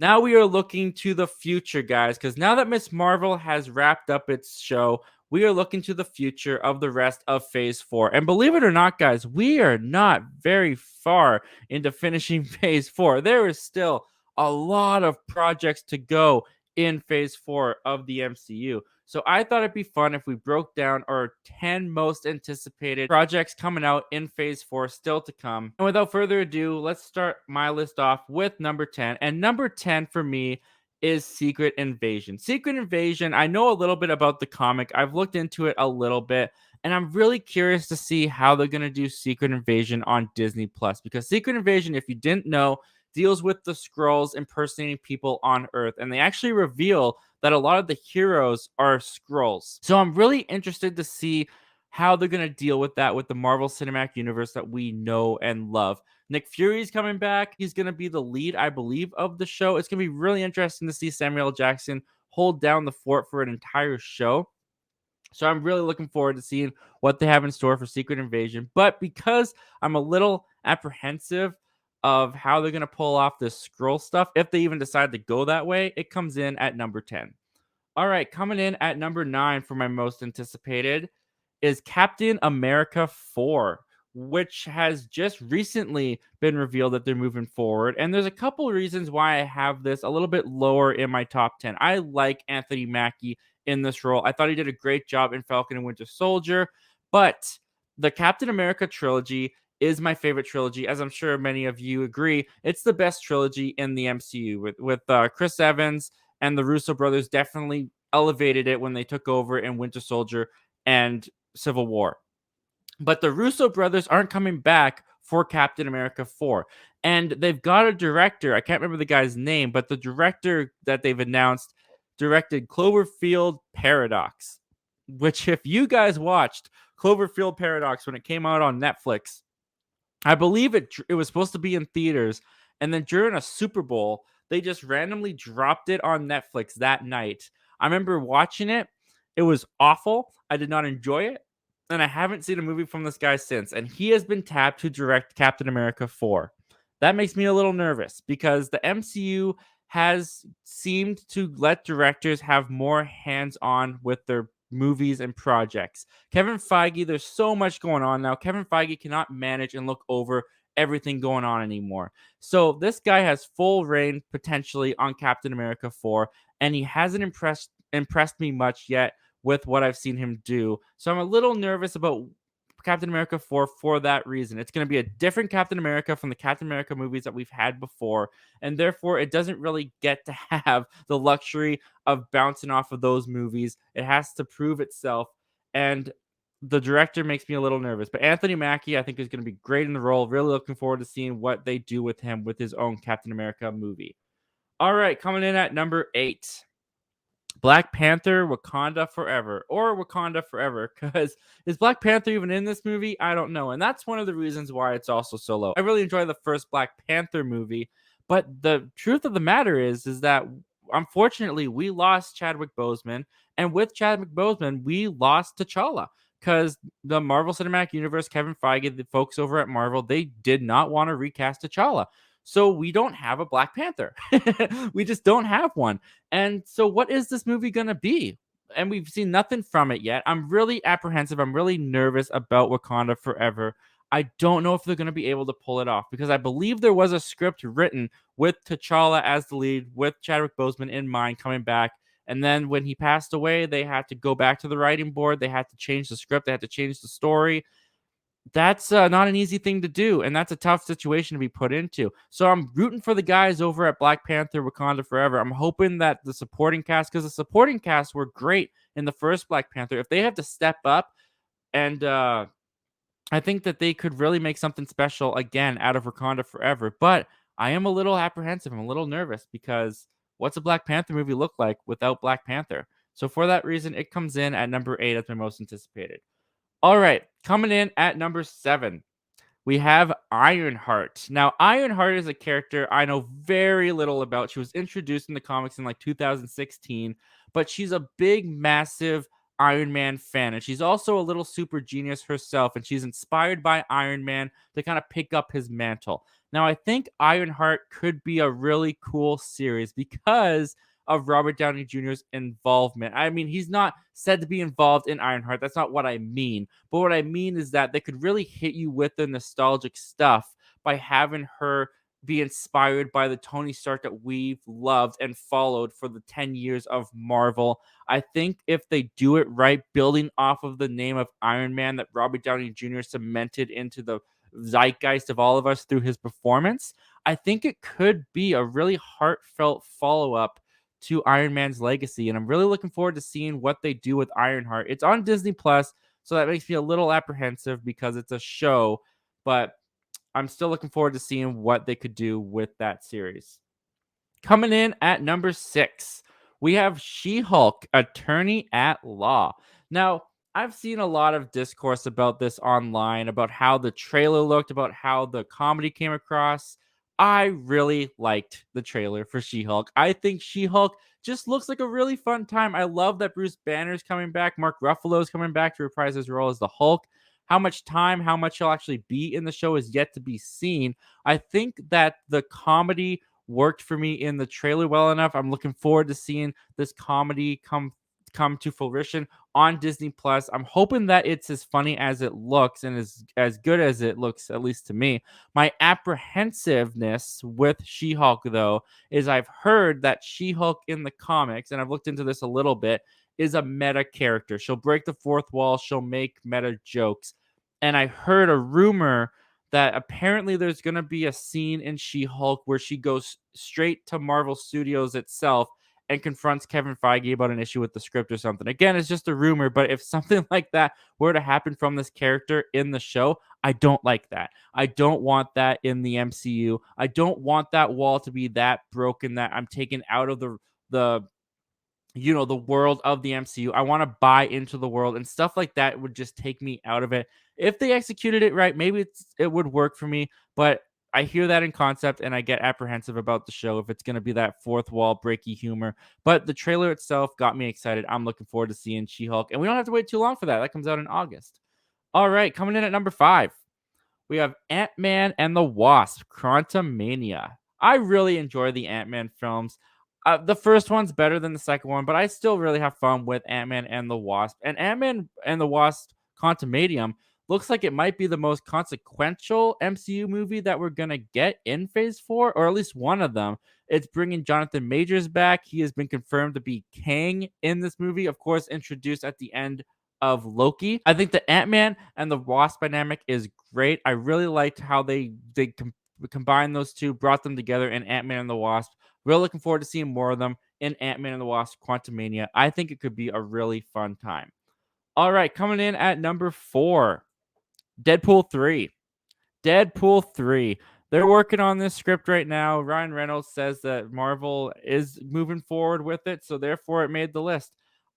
Now we are looking to the future, guys, because now that Miss Marvel has wrapped up its show, we are looking to the future of the rest of Phase 4. And believe it or not, guys, we are not very far into finishing Phase 4. There is still a lot of projects to go in Phase 4 of the MCU. So I thought it'd be fun if we broke down our 10 most anticipated projects coming out in Phase 4 still to come. And without further ado, let's start my list off with number 10. And number 10 for me is Secret Invasion. Secret Invasion, I know a little bit about the comic. I've looked into it a little bit, and I'm really curious to see how they're going to do Secret Invasion on Disney Plus, because Secret Invasion, if you didn't know, deals with the Skrulls impersonating people on Earth, and they actually reveal that a lot of the heroes are Skrulls. So I'm really interested to see how they're going to deal with that with the Marvel Cinematic Universe that we know and love. Nick Fury's coming back. He's going to be the lead, I believe, of the show. It's going to be really interesting to see Samuel L. Jackson hold down the fort for an entire show. So I'm really looking forward to seeing what they have in store for Secret Invasion. But because I'm a little apprehensive of how they're going to pull off this scroll stuff, if they even decide to go that way, it comes in at number 10. All right, coming in at number 9 for my most anticipated is Captain America 4, which has just recently been revealed that they're moving forward. And there's a couple of reasons why I have this a little bit lower in my top 10. I like Anthony Mackie in this role. I thought he did a great job in Falcon and Winter Soldier, but the Captain America trilogy is my favorite trilogy, as I'm sure many of you agree. It's the best trilogy in the MCU with Chris Evans and the Russo brothers definitely elevated it when they took over in Winter Soldier and Civil War. But the Russo brothers aren't coming back for Captain America 4. And they've got a director. I can't remember the guy's name, but the director that they've announced directed Cloverfield Paradox, which, if you guys watched Cloverfield Paradox when it came out on Netflix, I believe it was supposed to be in theaters. And then during a Super Bowl, they just randomly dropped it on Netflix that night. I remember watching it. It was awful. I did not enjoy it. And I haven't seen a movie from this guy since. And he has been tapped to direct Captain America 4. That makes me a little nervous because the MCU has seemed to let directors have more hands-on with their movies and projects. Kevin Feige, there's so much going on now. Kevin Feige cannot manage and look over everything going on anymore. So this guy has full reign potentially on Captain America 4, and he hasn't impressed me much yet with what I've seen him do. So I'm a little nervous about Captain America 4 for that reason. It's going to be a different Captain America from the Captain America movies that we've had before, and therefore it doesn't really get to have the luxury of bouncing off of those movies. It has to prove itself, and the director makes me a little nervous. But Anthony Mackie, I think, is going to be great in the role. Really looking forward to seeing what they do with him with his own Captain America movie. All right, coming in at number 8. Black Panther Wakanda Forever, or Wakanda Forever, because is Black Panther even in this movie? I don't know. And that's one of the reasons why it's also so low. I really enjoy the first Black Panther movie, but the truth of the matter is that unfortunately we lost Chadwick Boseman, and with Chadwick Boseman, we lost T'Challa. Because the Marvel Cinematic Universe, Kevin Feige, the folks over at Marvel, they did not want to recast T'Challa. So we don't have a Black Panther. We just don't have one. And so what is this movie going to be? And we've seen nothing from it yet. I'm really apprehensive. I'm really nervous about Wakanda Forever. I don't know if they're going to be able to pull it off because I believe there was a script written with T'Challa as the lead, with Chadwick Boseman in mind coming back. And then when he passed away, they had to go back to the writing board. They had to change the script. They had to change the story. That's not an easy thing to do, and that's a tough situation to be put into. So I'm rooting for the guys over at Black Panther Wakanda Forever. I'm hoping that the supporting cast, because the supporting cast were great in the first Black Panther, if they have to step up, and I think that they could really make something special again out of Wakanda Forever. But I am a little apprehensive. I'm a little nervous because what's a Black Panther movie look like without Black Panther? So for that reason, it comes in at number 8 as my most anticipated. All right, coming in at number 7, we have Ironheart. Now, Ironheart is a character I know very little about. She was introduced in the comics in like 2016, but she's a big, massive Iron Man fan, and she's also a little super genius herself, and she's inspired by Iron Man to kind of pick up his mantle. Now, I think Ironheart could be a really cool series because of Robert Downey Jr.'s involvement. I mean, he's not said to be involved in Ironheart. That's not what I mean. But what I mean is that they could really hit you with the nostalgic stuff by having her be inspired by the Tony Stark that we've loved and followed for the 10 years of Marvel. I think if they do it right, building off of the name of Iron Man that Robert Downey Jr. cemented into the zeitgeist of all of us through his performance, I think it could be a really heartfelt follow up to Iron Man's legacy. And I'm really looking forward to seeing what they do with Ironheart. It's on Disney Plus, so that makes me a little apprehensive because it's a show, but I'm still looking forward to seeing what they could do with that series. Coming in at number 6, we have She-Hulk, Attorney at Law. Now, I've seen a lot of discourse about this online, about how the trailer looked, about how the comedy came across. I really liked the trailer for She-Hulk. I think She-Hulk just looks like a really fun time. I love that Bruce Banner's coming back, Mark Ruffalo's coming back to reprise his role as the Hulk. How much time, how much he'll actually be in the show is yet to be seen. I think that the comedy worked for me in the trailer well enough. I'm looking forward to seeing this comedy come to fruition on Disney Plus. I'm hoping that it's as funny as it looks and as good as it looks, at least to me. My apprehensiveness with She-Hulk, though, is I've heard that She-Hulk in the comics, and I've looked into this a little bit, is a meta character. She'll break the fourth wall, she'll make meta jokes. And I heard a rumor that apparently there's going to be a scene in She-Hulk where she goes straight to Marvel Studios itself and confronts Kevin Feige about an issue with the script or something. Again, it's just a rumor, but if something like that were to happen from this character in the show, I don't like that. I don't want that in the MCU. I don't want that wall to be that broken that I'm taken out of the the world of the MCU. I want to buy into the world, and stuff like that would just take me out of it. If they executed it right, maybe it would work for me, but I hear that in concept and I get apprehensive about the show if it's going to be that fourth wall breaky humor. But the trailer itself got me excited. I'm looking forward to seeing She-Hulk, and we don't have to wait too long for that. That comes out in August. All right, coming in at number 5, we have Ant-Man and the Wasp, Quantumania. I really enjoy the Ant-Man films. The first one's better than the second one, but I still really have fun with Ant-Man and the Wasp. And Ant-Man and the Wasp Quantumanium looks like it might be the most consequential MCU movie that we're going to get in Phase 4, or at least one of them. It's bringing Jonathan Majors back. He has been confirmed to be Kang in this movie, of course, introduced at the end of Loki. I think the Ant-Man and the Wasp dynamic is great. I really liked how they combined those two, brought them together in Ant-Man and the Wasp. Really looking forward to seeing more of them in Ant-Man and the Wasp: Quantumania. I think it could be a really fun time. All right, coming in at number 4, Deadpool 3. Deadpool 3. They're working on this script right now. Ryan Reynolds says that Marvel is moving forward with it, so therefore it made the list.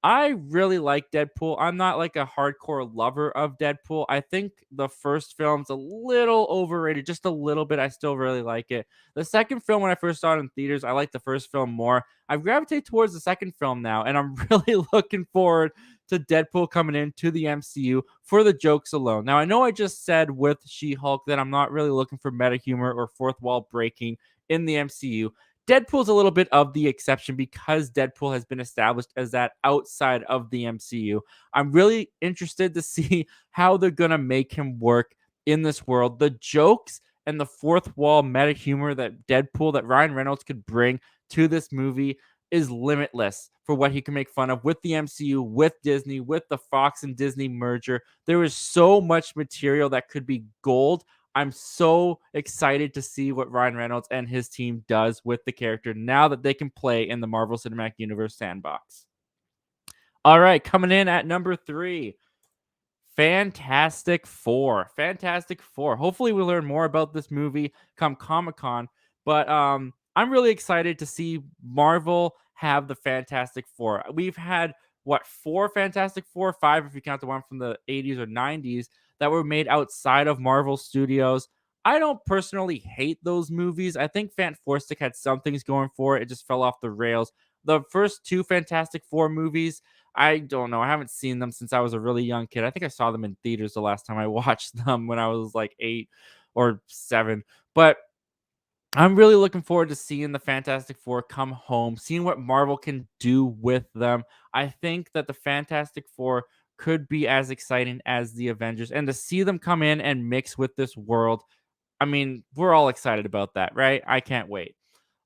I really like Deadpool. I'm not like a hardcore lover of Deadpool. I think the first film's a little overrated, just a little bit. I still really like it. The second film, when I first saw it in theaters, I liked the first film more. I've gravitated towards the second film now, and I'm really looking forward to Deadpool coming into the MCU for the jokes alone. Now, I know I just said with She-Hulk that I'm not really looking for meta humor or fourth wall breaking in the MCU. Deadpool's a little bit of the exception because Deadpool has been established as that outside of the MCU. I'm really interested to see how they're going to make him work in this world. The jokes and the fourth wall meta humor that Ryan Reynolds could bring to this movie is limitless for what he can make fun of with the MCU, with Disney, with the Fox and Disney merger. There is so much material that could be gold. I'm so excited to see what Ryan Reynolds and his team does with the character now that they can play in the Marvel Cinematic Universe sandbox. All right, coming in at number 3, Fantastic Four. Fantastic Four. Hopefully, we learn more about this movie come Comic Con. But I'm really excited to see Marvel have the Fantastic Four. We've had what, 4 Fantastic Four, 5 if you count the one from the 80s or 90s that were made outside of Marvel Studios. I don't personally hate those movies. I think Fantastic had some things going for it. It just fell off the rails. The first 2 Fantastic Four movies, I don't know. I haven't seen them since I was a really young kid. I think I saw them in theaters the last time I watched them when I was like 8 or 7. But I'm really looking forward to seeing the Fantastic Four come home, seeing what Marvel can do with them. I think that the Fantastic Four could be as exciting as the Avengers, and to see them come in and mix with this world, I mean, we're all excited about that, right? I can't wait.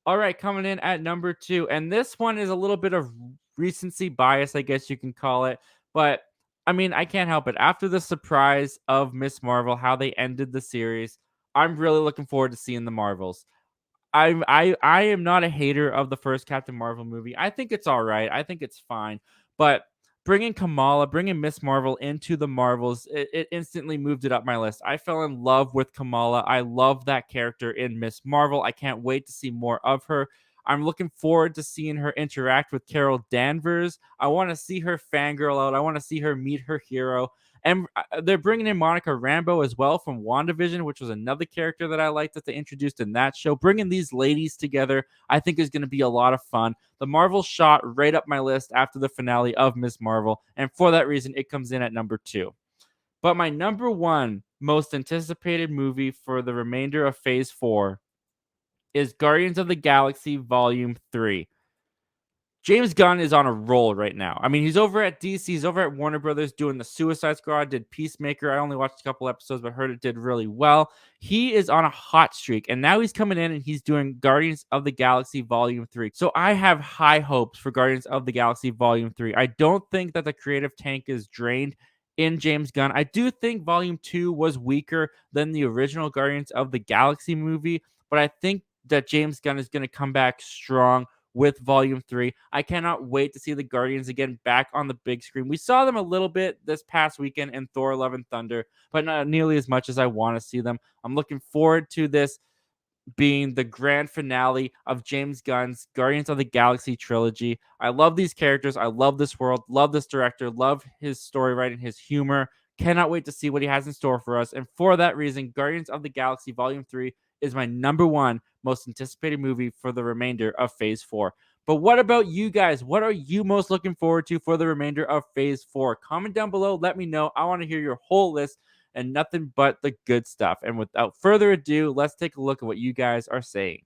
All right, coming in at number two, and this one is a little bit of recency bias, I guess you can call it. But I mean, I can't help it. After the surprise of Miss Marvel, how they ended the series, I'm really looking forward to seeing the Marvels. I am not a hater of the first Captain Marvel movie. I think it's all right. I think it's fine. But bringing Kamala, bringing Miss Marvel into the Marvels, it instantly moved it up my list. I fell in love with Kamala. I love that character in Miss Marvel. I can't wait to see more of her. I'm looking forward to seeing her interact with Carol Danvers. I want to see her fangirl out. I want to see her meet her hero. And they're bringing in Monica Rambeau as well from WandaVision, which was another character that I liked that they introduced in that show. Bringing these ladies together, I think, is going to be a lot of fun. The Marvel shot right up my list after the finale of Miss Marvel, and for that reason, it comes in at number two. But my number one most anticipated movie for the remainder of Phase 4 is Guardians of the Galaxy Volume 3. James Gunn is on a roll right now. I mean, he's over at DC, he's over at Warner Brothers doing the Suicide Squad, did Peacemaker. I only watched a couple episodes, but heard it did really well. He is on a hot streak, and now he's coming in and he's doing Guardians of the Galaxy Volume 3. So I have high hopes for Guardians of the Galaxy Volume 3. I don't think that the creative tank is drained in James Gunn. I do think Volume 2 was weaker than the original Guardians of the Galaxy movie, but I think that James Gunn is going to come back strong with Volume 3. I cannot wait to see the Guardians again back on the big screen. We saw them a little bit this past weekend in Thor Love and Thunder, but not nearly as much as I want to see them. I'm looking forward to this being the grand finale of James Gunn's Guardians of the Galaxy trilogy. I love these characters. I love this world. Love this director. Love his story writing, his humor. Cannot wait to see what he has in store for us. And for that reason, Guardians of the Galaxy Volume 3 is my number one most anticipated movie for the remainder of Phase 4. But what about you guys? What are you most looking forward to for the remainder of Phase 4? Comment down below. Let me know. I want to hear your whole list and nothing but the good stuff. And without further ado, let's take a look at what you guys are saying.